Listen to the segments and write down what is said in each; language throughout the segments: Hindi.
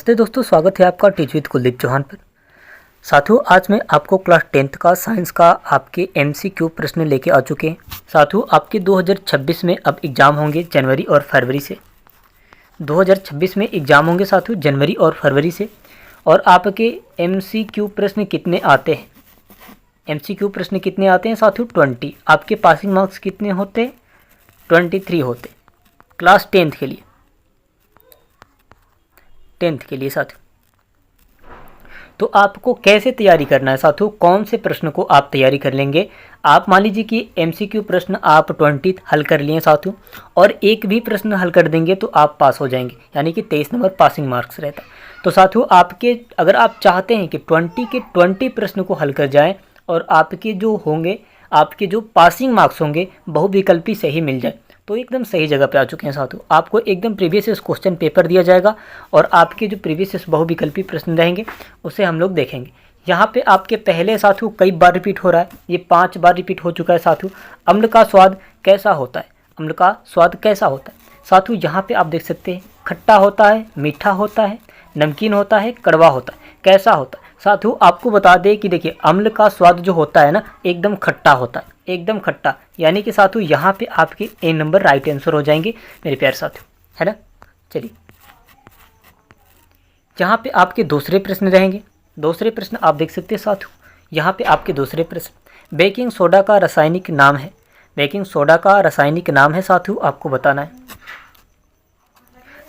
नमस्ते दोस्तों, स्वागत है आपका टीच विद कुलदीप चौहान पर। साथियों, आज मैं आपको क्लास 10th का साइंस का आपके MCQ प्रश्न लेके आ चुके हैं। साथियों, आपके 2026 में अब एग्ज़ाम होंगे जनवरी और फरवरी से। 2026 में एग्ज़ाम होंगे साथियों जनवरी और फरवरी से। और आपके MCQ प्रश्न कितने आते हैं? MCQ प्रश्न कितने आते हैं साथियों? 20। आपके पासिंग मार्क्स कितने होते हैं? 23 होते क्लास 10th के लिए। 10th के लिए साथियों, तो आपको कैसे तैयारी करना है साथियों? कौन से प्रश्न को आप तैयारी कर लेंगे? आप मान लीजिए कि MCQ प्रश्न आप 20 हल कर लिए साथियों, और एक भी प्रश्न हल कर देंगे तो आप पास हो जाएंगे, यानी कि 23 नंबर पासिंग मार्क्स रहता। तो साथियों, आपके अगर आप चाहते हैं कि 20 के 20 प्रश्न को हल कर जाएं और आपके जो होंगे, आपके जो पासिंग मार्क्स होंगे बहुविकल्पी से ही मिल जाए, तो एकदम सही जगह पे आ चुके हैं साथियों। आपको एकदम प्रीवियस ईयर क्वेश्चन पेपर दिया जाएगा और आपके जो प्रीवियस ईयर बहुविकल्पी प्रश्न रहेंगे उसे हम लोग देखेंगे। यहाँ पे आपके पहले साथियों कई बार रिपीट हो रहा है, ये 5 बार रिपीट हो चुका है साथियों। अम्ल का स्वाद कैसा होता है? अम्ल का स्वाद कैसा होता है साथियों? यहाँ पे आप देख सकते हैं, खट्टा होता है, मीठा होता है, नमकीन होता है, कड़वा होता है, कैसा होता है साथियों? आपको बता दें कि देखिए, अम्ल का स्वाद जो होता है ना, एकदम खट्टा होता है, एकदम खट्टा, यानी कि साथियों यहाँ पे आपके A नंबर राइट आंसर हो जाएंगे मेरे प्यारे साथियों, है ना। चलिए, यहाँ पे आपके दूसरे प्रश्न रहेंगे। दूसरे प्रश्न आप देख सकते हैं साथियों, यहाँ पे आपके दूसरे प्रश्न, बेकिंग सोडा का रासायनिक नाम है। बेकिंग सोडा का रासायनिक नाम है साथियों, आपको बताना है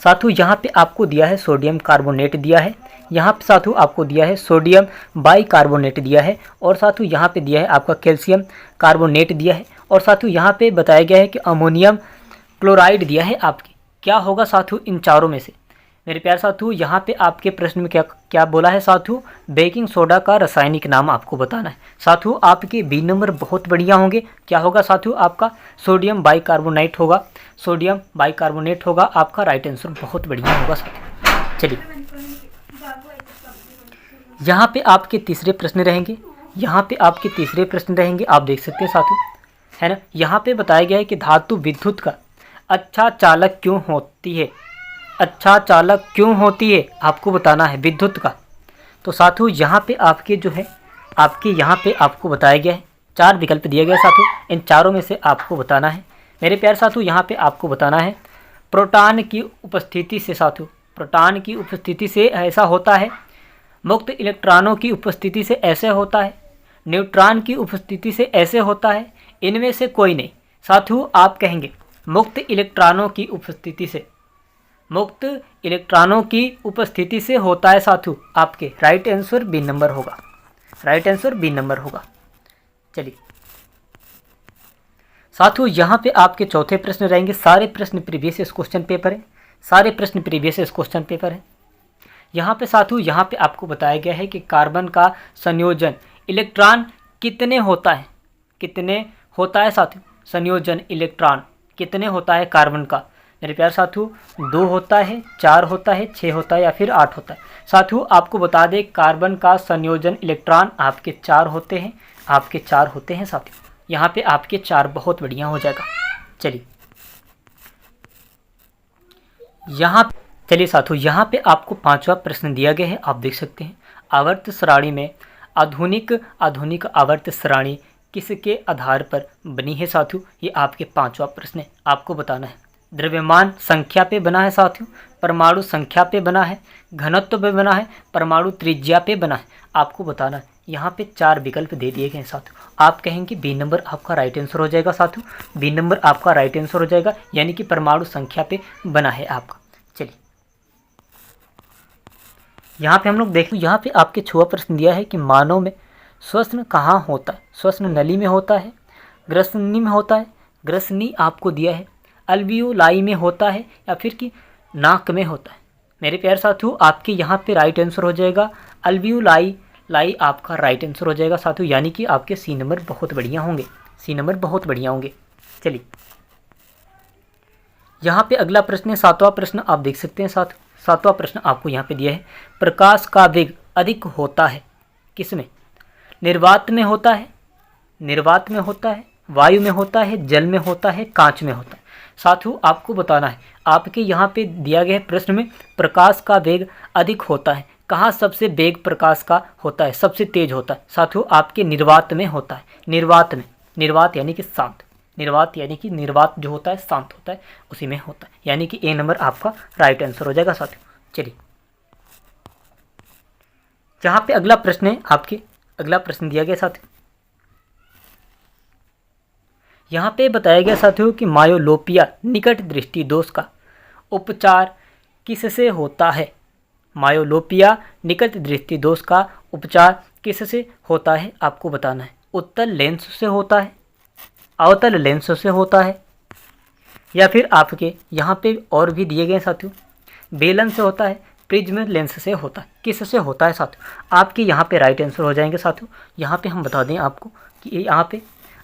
साथियों। यहाँ पे आपको दिया है सोडियम कार्बोनेट दिया है, यहाँ पे साथियों आपको दिया है सोडियम बाइकार्बोनेट दिया है, और साथियों यहाँ पे दिया है आपका कैल्शियम कार्बोनेट दिया है, और साथियों यहाँ पे बताया गया है कि अमोनियम क्लोराइड दिया है। आपके क्या होगा साथियों इन चारों में से? मेरे प्यारे साथियों, यहाँ पे आपके प्रश्न में क्या क्या बोला है साथियों? बेकिंग सोडा का रासायनिक नाम आपको बताना है साथियों। आपके B नंबर बहुत बढ़िया होंगे। क्या होगा साथियों? आपका सोडियम बाइकार्बोनेट होगा, सोडियम बाइकार्बोनेट होगा आपका राइट आंसर, बहुत बढ़िया होगा साथियों। चलिए, यहाँ पे आपके तीसरे प्रश्न रहेंगे। यहाँ पे आपके तीसरे प्रश्न रहेंगे, आप देख सकते हैं साथियों, है ना। यहाँ पे बताया गया है कि धातु विद्युत का अच्छा चालक क्यों होती है? अच्छा चालक क्यों होती है आपको बताना है, विद्युत का। तो साथियों यहाँ पे आपके जो है, आपके यहाँ पे आपको बताया गया है, 4 विकल्प दिए गए साथियों, इन चारों में से आपको बताना है मेरे प्यारे साथियों। यहाँ पे आपको बताना है प्रोटॉन की उपस्थिति से साथियों, प्रोटॉन की उपस्थिति से ऐसा होता है, मुक्त इलेक्ट्रॉनों की उपस्थिति से ऐसे होता है, न्यूट्रॉन की उपस्थिति से ऐसे होता है, इनमें से कोई नहीं साथियों। आप कहेंगे मुक्त इलेक्ट्रॉनों की उपस्थिति से, मुक्त इलेक्ट्रॉनों की उपस्थिति से होता है साथियों। आपके राइट आंसर B नंबर होगा, राइट आंसर B नंबर होगा। चलिए साथियों, यहाँ पे आपके चौथे प्रश्न रहेंगे। सारे प्रश्न प्रीवियस ईयर क्वेश्चन पेपर है, सारे प्रश्न प्रीवियस ईयर क्वेश्चन पेपर है। यहाँ पे साथियों, यहाँ पे आपको बताया गया है कि कार्बन का संयोजन इलेक्ट्रॉन कितने होता है? कितने होता है साथियों? संयोजन इलेक्ट्रॉन कितने होता है कार्बन का? मेरे प्यारे साथियों, 2 होता है, 4 होता है, 6 होता है या फिर 8 होता है साथियों। आपको बता दें, कार्बन का संयोजन इलेक्ट्रॉन आपके 4 होते हैं, आपके 4 होते हैं साथियों। यहाँ पे आपके 4 बहुत बढ़िया हो जाएगा। चलिए चलिए साथियों, यहाँ पे आपको 5वां प्रश्न दिया गया है, आप देख सकते हैं। आवर्त सारणी में आधुनिक आवर्त सारणी किसके आधार पर बनी है साथियों? ये आपके 5वां प्रश्न है, आपको बताना है। द्रव्यमान संख्या पे बना है साथियों, परमाणु संख्या पे बना है, घनत्व पे बना है, परमाणु त्रिज्या पे बना है, आपको बताना है। यहाँ पे 4 विकल्प दे दिए गए हैं साथियों। आप कहेंगे B नंबर आपका राइट आंसर हो जाएगा साथियों, B नंबर आपका राइट आंसर हो जाएगा, यानी कि परमाणु संख्या पे बना है आपका। चलिए, यहाँ पे हम लोग देखें, यहाँ पे आपके 6वां प्रश्न दिया है कि मानव में श्वसन कहाँ होता है? श्वसन नली में होता है, ग्रसनी में होता है, ग्रसनी आपको दिया है, अल्वियोलाई में होता है, या फिर कि नाक में होता है। मेरे प्यारे साथियों, आपके यहाँ पे राइट आंसर हो जाएगा अल्वियोलाई आपका राइट आंसर हो जाएगा साथियों, यानी कि आपके C नंबर बहुत बढ़िया होंगे, C नंबर बहुत बढ़िया होंगे। चलिए, यहाँ पे अगला प्रश्न है 7वां प्रश्न, आप देख सकते हैं साथियों। 7वां प्रश्न आपको यहाँ पे दिया है, प्रकाश का वेग अधिक होता है किसमें? निर्वात में होता है, निर्वात में होता है, वायु में होता है, जल में होता है, कांच में होता है साथियों आपको बताना है, आपके यहाँ पे दिया गया प्रश्न में प्रकाश का वेग अधिक होता है, कहाँ सबसे वेग प्रकाश का होता है, सबसे तेज होता है? साथियों आपके निर्वात में होता है, निर्वात में। निर्वात यानी कि शांत, निर्वात यानी कि निर्वात जो होता है शांत होता है, उसी में होता है, यानी कि ए नंबर आपका राइट आंसर हो जाएगा साथियों। चलिए यहाँ पे अगला प्रश्न है आपके, अगला प्रश्न दिया गया साथियों, यहाँ पे बताया गया साथियों कि मायोलोपिया निकट दृष्टि दोष का उपचार किससे होता है? मायोलोपिया निकट दृष्टि दोष का उपचार किससे होता है आपको बताना है। उत्तल लेंस से होता है, अवतल लेंस से होता है, या फिर आपके यहाँ पे और भी दिए गए साथियों, बेलन से होता है, प्रिज्म लेंस से होता है, किससे होता है साथियों? आपके यहाँ पे राइट आंसर हो जाएंगे साथियों। यहाँ पे हम बता दें आपको कि यहाँ पे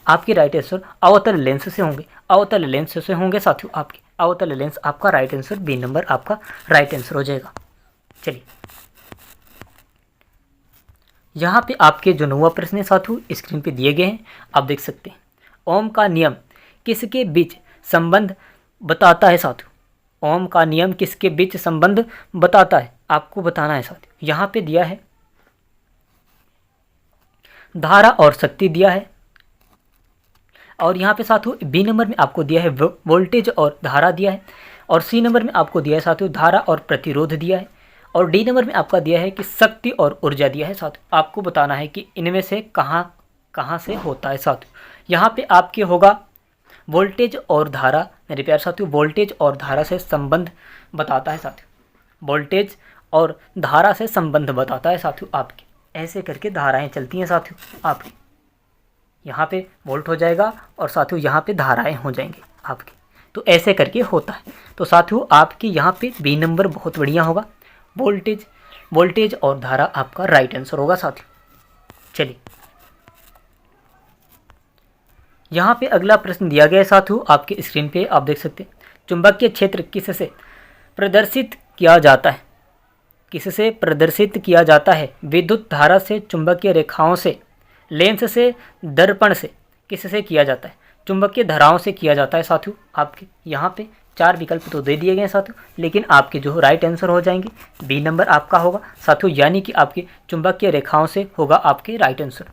आपके राइट आंसर अवतल लेंस से होंगे, अवतल लेंस से होंगे साथियों। आपके अवतल लेंस आपका राइट आंसर, बी नंबर आपका राइट आंसर हो जाएगा। चलिए यहाँ पे आपके जो 9वां प्रश्न है साथियों स्क्रीन पे दिए गए हैं, आप देख सकते हैं। ओम का नियम किसके बीच संबंध बताता है साथियों? ओम का नियम किसके बीच संबंध बताता है आपको बताना है साथियों। यहाँ पे दिया है धारा और शक्ति दिया है, और यहाँ पे साथियों बी नंबर में आपको दिया है वोल्टेज और धारा दिया है, और सी नंबर में आपको दिया है साथियों धारा और प्रतिरोध दिया है, और डी नंबर में आपका दिया है कि शक्ति और ऊर्जा दिया है साथियों। आपको बताना है कि इनमें से कहाँ से होता है साथियों। यहाँ पे आपके होगा वोल्टेज और धारा, मेरे प्यारे साथियों वोल्टेज और धारा से संबंध बताता है साथियों, वोल्टेज और धारा से संबंध बताता है साथियों। आपके ऐसे करके धाराएं चलती हैं साथियों, आपकी यहाँ पे वोल्ट हो जाएगा और साथियों यहाँ पे धाराएं हो जाएंगे आपके, तो ऐसे करके होता है। तो साथियों आपके यहाँ पे बी नंबर बहुत बढ़िया होगा, वोल्टेज और धारा आपका राइट आंसर होगा साथियों। चलिए यहाँ पे अगला प्रश्न दिया गया है साथियों, आपके स्क्रीन पे आप देख सकते हैं। चुंबकीय क्षेत्र किससे प्रदर्शित किया जाता है? किससे प्रदर्शित किया जाता है? विद्युत धारा से, चुंबकीय रेखाओं से, लेंस से, दर्पण से, किससे किया जाता है? चुंबकीय धाराओं से किया जाता है साथियों। आपके यहाँ पे 4 विकल्प तो दे दिए गए साथियों, लेकिन आपके जो राइट आंसर हो जाएंगे बी नंबर आपका होगा साथियों, यानी कि आपके चुंबकीय रेखाओं से होगा आपके राइट आंसर।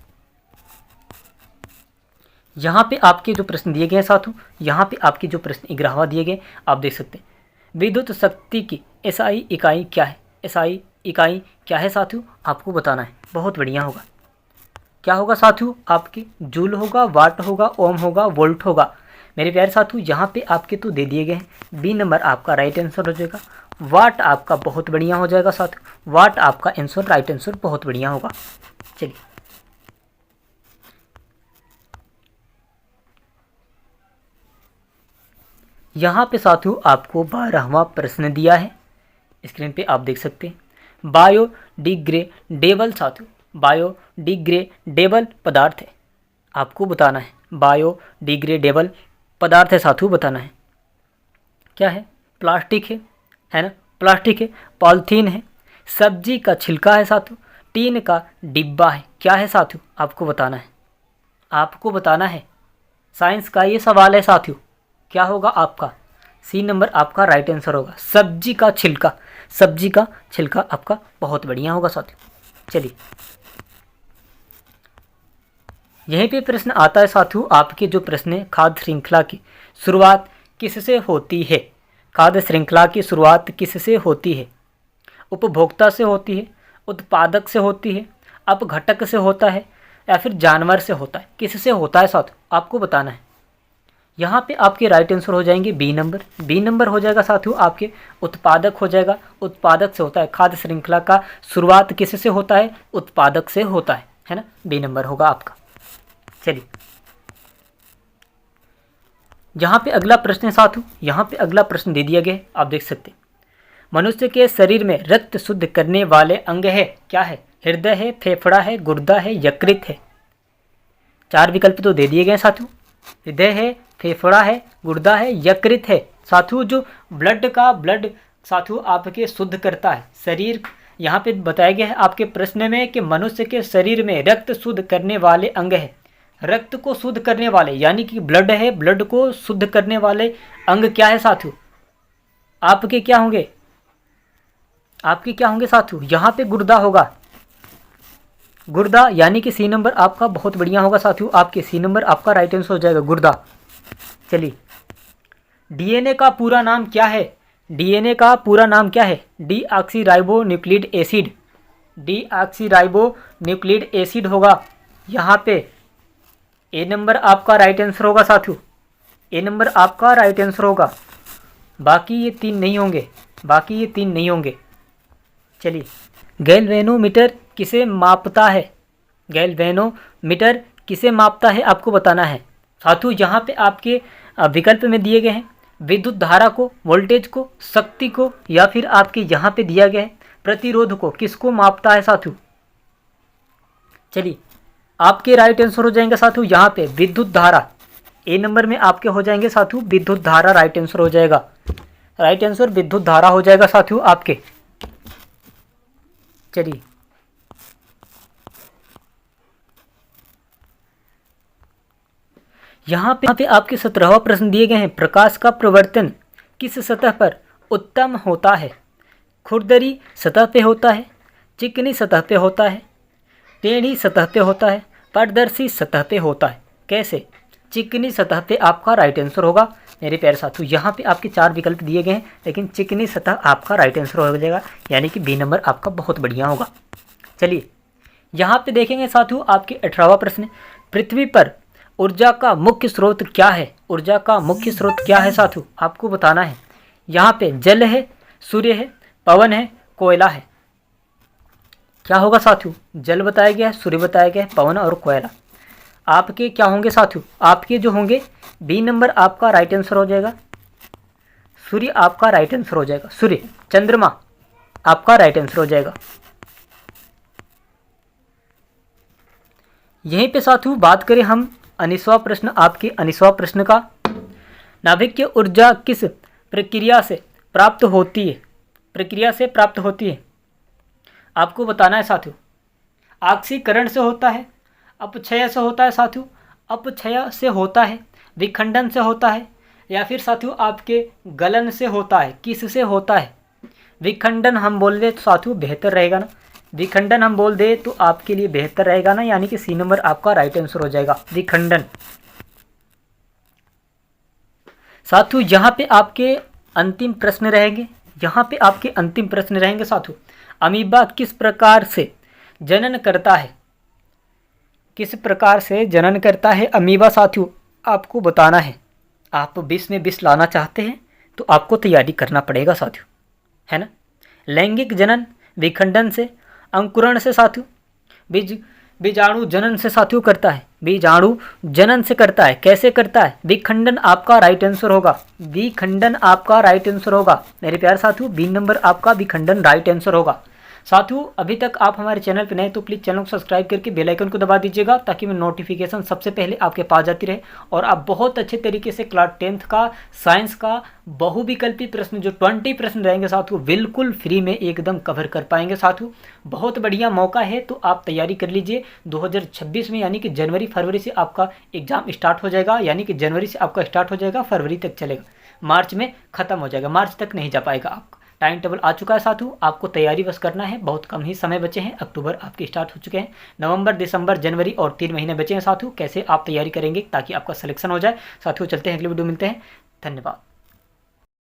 यहाँ पे आपके जो प्रश्न दिए गए हैं साथियों, यहाँ पे आपके जो प्रश्न 11वां दिए गए आप देख सकते हैं। विद्युत शक्ति की एसआई इकाई क्या है? एसआई इकाई क्या है साथियों आपको बताना है। बहुत बढ़िया होगा, क्या होगा साथियों? आपके जूल होगा, वाट होगा, ओम होगा, वोल्ट होगा। मेरे प्यारे साथियों यहाँ पे आपके तो दे दिए गए हैं, बी नंबर आपका राइट आंसर हो जाएगा। वाट आपका बहुत बढ़िया हो जाएगा साथियों, वाट आपका आंसर राइट आंसर बहुत बढ़िया होगा। चलिए यहाँ पे साथियों आपको 12वां प्रश्न दिया है, स्क्रीन पे आप देख सकते हैं। बायोडिग्रेडेबल साथियों, बायोडिग्रेडेबल पदार्थ है, आपको बताना है। बायोडिग्रेडेबल पदार्थ है साथियों, बताना है क्या है? प्लास्टिक है ना, प्लास्टिक है, पॉलीथीन है, सब्जी का छिलका है साथियों, टीन का डिब्बा है, क्या है साथियों आपको बताना है। आपको बताना है, साइंस का ये सवाल है साथियों, क्या होगा आपका? सी नंबर आपका राइट आंसर होगा, सब्जी का छिलका। सब्जी का छिलका आपका बहुत बढ़िया होगा साथियों। चलिए यहीं पे प्रश्न आता है साथियों, आपके जो प्रश्न है, खाद्य श्रृंखला की शुरुआत किससे होती है? खाद्य श्रृंखला की शुरुआत किससे होती है? उपभोक्ता से होती है, उत्पादक से होती है, अपघटक से होता है, या फिर जानवर से होता है? किससे होता है साथियों आपको बताना है। यहाँ पे आपके राइट आंसर हो जाएंगे बी नंबर, बी नंबर हो जाएगा साथियों आपके उत्पादक हो जाएगा, उत्पादक से होता है। खाद्य श्रृंखला का शुरुआत किससे होता है? उत्पादक से होता है ना, बी नंबर होगा आपका। चलिए यहाँ पे अगला प्रश्न है साथियों, यहाँ पे अगला प्रश्न दे दिया गया है, आप देख सकते हैं। मनुष्य के शरीर में रक्त शुद्ध करने वाले अंग है, क्या है? हृदय है, फेफड़ा है, गुर्दा है, यकृत है। 4 विकल्प तो दे दिए गए साथियों, हृदय है, फेफड़ा है, गुर्दा है, यकृत है। साथियों जो ब्लड साथियों आपके शुद्ध करता है शरीर, यहाँ पे बताया गया है आपके प्रश्न में कि मनुष्य के शरीर में रक्त शुद्ध करने वाले अंग है, रक्त को शुद्ध करने वाले, यानी कि ब्लड है, ब्लड को शुद्ध करने वाले अंग क्या है साथियों? आपके क्या होंगे? आपके क्या होंगे साथियों? यहाँ पे गुर्दा होगा, गुर्दा, यानी कि सी नंबर आपका बहुत बढ़िया होगा साथियों। आपके सी नंबर आपका राइट आंसर हो जाएगा, गुर्दा। चलिए, डीएनए का पूरा नाम क्या है? डीएनए का पूरा नाम क्या है? Deoxyribo nucleic acid, deoxyribo nucleic acid होगा यहाँ पे। ए नंबर आपका राइट आंसर होगा साथियों, ए नंबर आपका राइट आंसर होगा। बाकी ये तीन नहीं होंगे, बाकी ये तीन नहीं होंगे। चलिए, गैल्वेनोमीटर किसे मापता है? गैल्वेनोमीटर किसे मापता है आपको बताना है साथियों। यहाँ पे आपके विकल्प में दिए गए हैं, विद्युत धारा को, वोल्टेज को, शक्ति को, या फिर आपके यहाँ पे दिया गया है प्रतिरोध को। किसको मापता है साथियों? चलिए, आपके राइट आंसर हो जाएंगे साथियों यहाँ पे विद्युत धारा। ए नंबर में आपके हो जाएंगे साथियों विद्युत धारा, राइट आंसर हो जाएगा। राइट आंसर विद्युत धारा हो जाएगा साथियों आपके। चलिए, यहाँ पे आपके 17वां प्रश्न दिए गए हैं, प्रकाश का प्रवर्तन किस सतह पर उत्तम होता है? खुरदरी सतह पे होता है, चिकनी सतह पे होता है, टेढ़ी सतह पे होता है, पारदर्शी सतह पे होता है। कैसे? चिकनी सतह पे आपका राइट आंसर होगा मेरे प्यारे साथियों। यहाँ पे आपके 4 विकल्प दिए गए हैं, लेकिन चिकनी सतह आपका राइट आंसर हो जाएगा, यानी कि बी नंबर आपका बहुत बढ़िया होगा। चलिए, यहाँ पे देखेंगे साथियों आपके 18वां प्रश्न, पृथ्वी पर ऊर्जा का मुख्य स्रोत क्या है? ऊर्जा का मुख्य स्रोत क्या है साथियों? आपको बताना है। यहाँ पे जल है, सूर्य है, पवन है, कोयला है। क्या होगा साथियों? जल बताया गया है, सूर्य बताया गया है, पवन और कोयला। आपके क्या होंगे साथियों? आपके जो होंगे बी नंबर आपका राइट आंसर हो जाएगा, सूर्य आपका राइट आंसर हो जाएगा। सूर्य, चंद्रमा आपका राइट आंसर हो जाएगा। यहीं पे साथियों बात करें हम 19वां प्रश्न, आपके 19वां प्रश्न का, नाभिक की ऊर्जा किस प्रक्रिया से प्राप्त होती है? प्रक्रिया से प्राप्त होती है आपको बताना है साथियों। ऑक्सीकरण से होता है, अपक्षय से होता है साथियों, अपक्षय से होता है, विखंडन से होता है, या फिर साथियों आपके गलन से होता है। किस से होता है? विखंडन हम बोल दे तो साथियों बेहतर रहेगा ना, विखंडन हम बोल दे तो आपके लिए बेहतर रहेगा ना, यानी कि सी नंबर आपका राइट आंसर हो जाएगा, विखंडन। साथियों यहाँ पे आपके अंतिम प्रश्न रहेंगे, यहाँ पे आपके अंतिम प्रश्न रहेंगे साथियों। अमीबा किस प्रकार से जनन करता है? किस प्रकार से जनन करता है अमीबा साथियों? आपको बताना है। आप 20 में 20 लाना चाहते हैं तो आपको तैयारी करना पड़ेगा साथियों, है ना। लैंगिक जनन विखंडन से, अंकुरण से साथियों, बीजाणु जनन से साथियों करता है, बीजाणु जनन से करता है। कैसे करता है? विखंडन आपका राइट आंसर होगा, विखंडन आपका राइट आंसर होगा मेरे प्यारे साथियों। बी नंबर आपका विखंडन राइट आंसर होगा। साथियों अभी तक आप हमारे चैनल पर नए तो प्लीज़ चैनल को सब्सक्राइब करके बेल आइकन को दबा दीजिएगा, ताकि मैं नोटिफिकेशन सबसे पहले आपके पास जाती रहे और आप बहुत अच्छे तरीके से क्लास 10th का साइंस का बहुविकल्पी प्रश्न जो 20 प्रश्न रहेंगे साथियों बिल्कुल फ्री में एकदम कवर कर पाएंगे साथियों। बहुत बढ़िया मौका है, तो आप तैयारी कर लीजिए। 2026 में यानी कि जनवरी फरवरी से आपका एग्जाम स्टार्ट हो जाएगा, यानी कि जनवरी से आपका स्टार्ट हो जाएगा, फरवरी तक चलेगा, मार्च में ख़त्म हो जाएगा, मार्च तक नहीं जा पाएगा आपका। टाइम टेबल आ चुका है साथियों, आपको तैयारी बस करना है, बहुत कम ही समय बचे हैं। अक्टूबर आपके स्टार्ट हो चुके हैं, नवंबर, दिसंबर, जनवरी और 3 महीने बचे हैं साथियों। कैसे आप तैयारी करेंगे ताकि आपका सिलेक्शन हो जाए। साथियों चलते हैं, अगली वीडियो मिलते हैं, धन्यवाद।